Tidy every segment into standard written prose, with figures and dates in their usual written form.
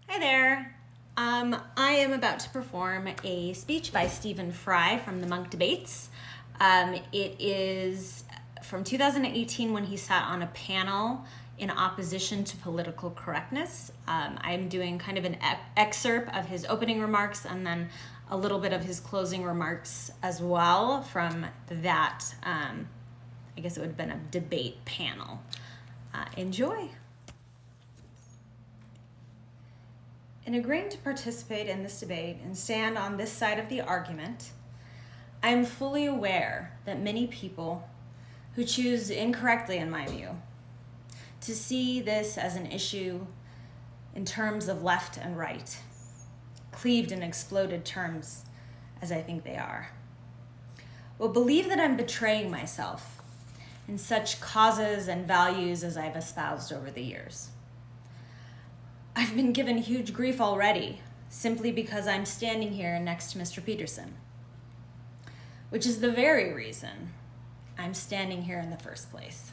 Hi there. I am about to perform a speech by Stephen Fry from the Monk Debates. It is from 2018 when he sat on a panel in opposition to political correctness. I'm doing kind of an excerpt of his opening remarks and then a little bit of his closing remarks as well from that, I guess it would have been a debate panel. Enjoy. In agreeing to participate in this debate and stand on this side of the argument, I am fully aware that many people who choose incorrectly, in my view, to see this as an issue in terms of left and right, cleaved and exploded terms as I think they are, will believe that I'm betraying myself in such causes and values as I've espoused over the years. I've been given huge grief already, simply because I'm standing here next to Mr. Peterson, which is the very reason I'm standing here in the first place.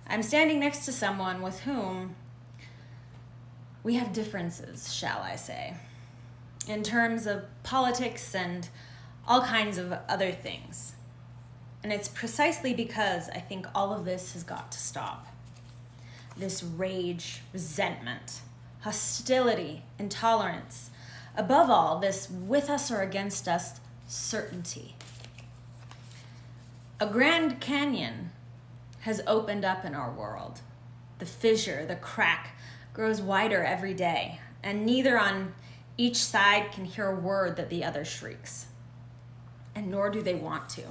I'm standing next to someone with whom we have differences, shall I say, in terms of politics and all kinds of other things. And it's precisely because I think all of this has got to stop. This rage, resentment, hostility, intolerance. Above all, this with us or against us certainty. A Grand Canyon has opened up in our world. The fissure, the crack, grows wider every day, and neither on each side can hear a word that the other shrieks, and nor do they want to.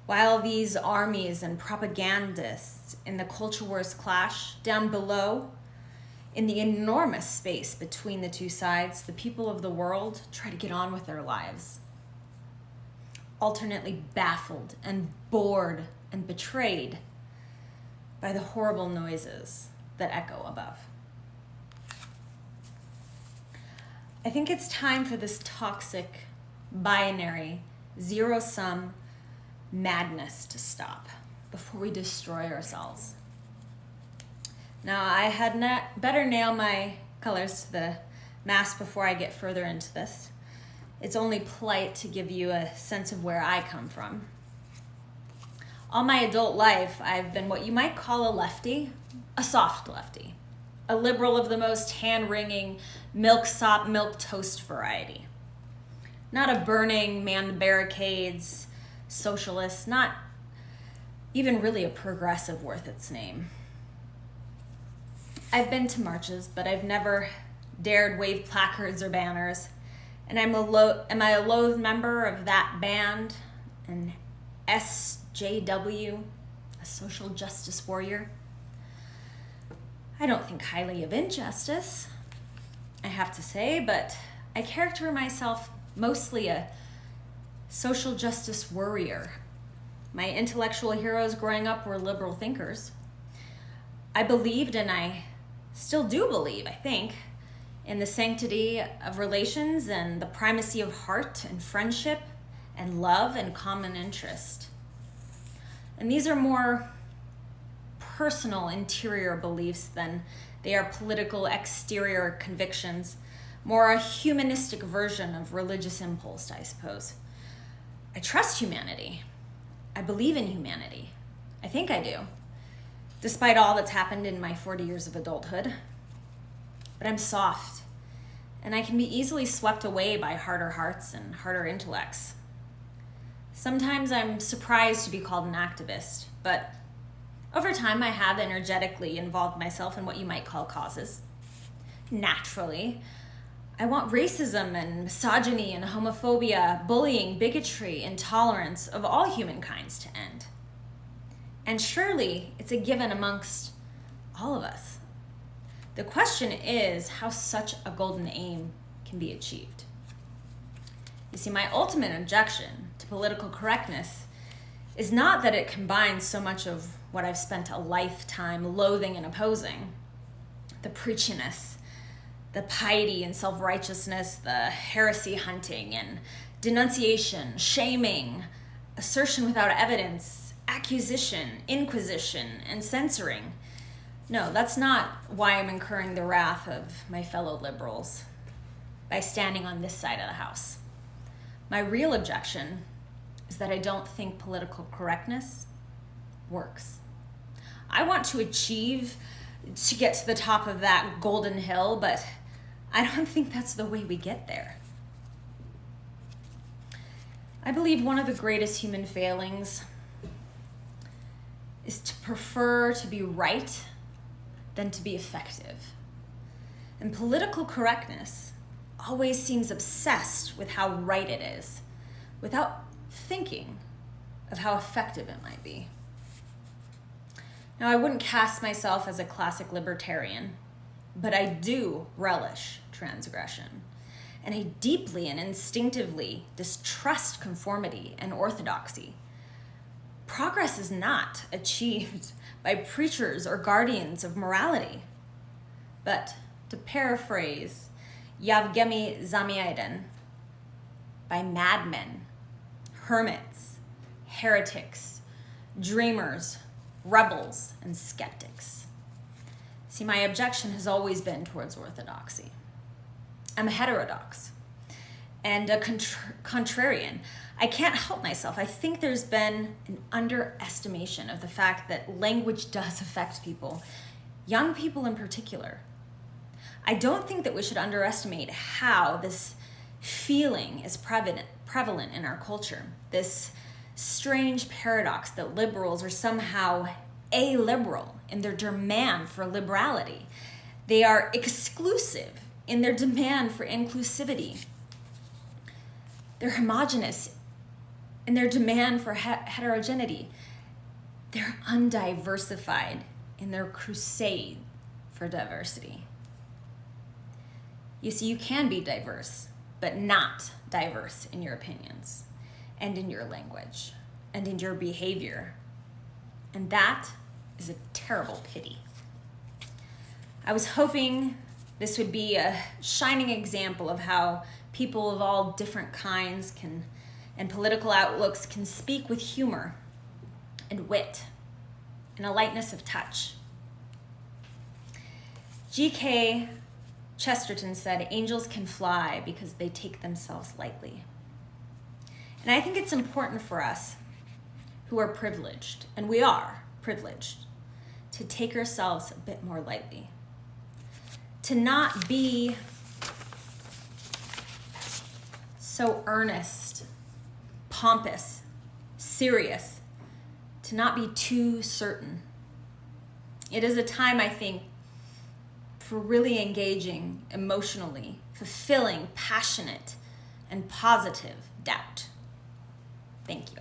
While these armies and propagandists in the culture wars clash, down below, in the enormous space between the two sides, the people of the world try to get on with their lives, alternately baffled and bored and betrayed by the horrible noises that echo above. I think it's time for this toxic, binary, zero-sum madness to stop before we destroy ourselves. Now, I had better nail my colors to the mast before I get further into this. It's only polite to give you a sense of where I come from. All my adult life, I've been what you might call a lefty, a soft lefty, a liberal of the most hand-wringing, milk-sop, milk-toast variety. Not a burning man to barricades, socialist, not even really a progressive worth its name. I've been to marches, but I've never dared wave placards or banners. And am I a loathe member of that band, an SJW, a social justice warrior? I don't think highly of injustice, I have to say, but I characterize myself mostly a social justice warrior. My intellectual heroes growing up were liberal thinkers. I believed, and I still do believe, I think, in the sanctity of relations and the primacy of heart and friendship and love and common interest. And these are more personal interior beliefs than they are political exterior convictions, more a humanistic version of religious impulse, I suppose. I trust humanity. I believe in humanity. I think I do, despite all that's happened in my 40 years of adulthood. But I'm soft, and I can be easily swept away by harder hearts and harder intellects. Sometimes I'm surprised to be called an activist, but over time I have energetically involved myself in what you might call causes. Naturally, I want racism and misogyny and homophobia, bullying, bigotry, intolerance of all humankinds to end. And surely it's a given amongst all of us. The question is how such a golden aim can be achieved. You see, my ultimate objection to political correctness is not that it combines so much of what I've spent a lifetime loathing and opposing, the preachiness, the piety and self-righteousness, the heresy hunting and denunciation, shaming, assertion without evidence, accusation, inquisition, and censoring. No, that's not why I'm incurring the wrath of my fellow liberals by standing on this side of the house. My real objection is that I don't think political correctness works. I want to get to the top of that golden hill, but I don't think that's the way we get there. I believe one of the greatest human failings is to prefer to be right than to be effective. And political correctness always seems obsessed with how right it is, without thinking of how effective it might be. Now, I wouldn't cast myself as a classic libertarian, but I do relish transgression. And I deeply and instinctively distrust conformity and orthodoxy. Progress is not achieved by preachers or guardians of morality. But to paraphrase Yevgeny Zamyatin, by madmen, hermits, heretics, dreamers, rebels, and skeptics. See, my objection has always been towards orthodoxy. I'm a heterodox and a contrarian. I can't help myself. I think there's been an underestimation of the fact that language does affect people, young people in particular. I don't think that we should underestimate how this feeling is prevalent in our culture, this strange paradox that liberals are somehow illiberal in their demand for liberality. They are exclusive in their demand for inclusivity. They're homogenous in their demand for heterogeneity. They're undiversified in their crusade for diversity. You see, you can be diverse, but not diverse in your opinions and in your language and in your behavior. And that is a terrible pity. I was hoping this would be a shining example of how people of all different kinds and political outlooks can speak with humor and wit and a lightness of touch. G.K. Chesterton said, "Angels can fly because they take themselves lightly." And I think it's important for us who are privileged, and we are privileged, to take ourselves a bit more lightly. To not be so earnest, pompous, serious, to not be too certain. It is a time, I think, for really engaging emotionally, fulfilling, passionate, and positive doubt. Thank you.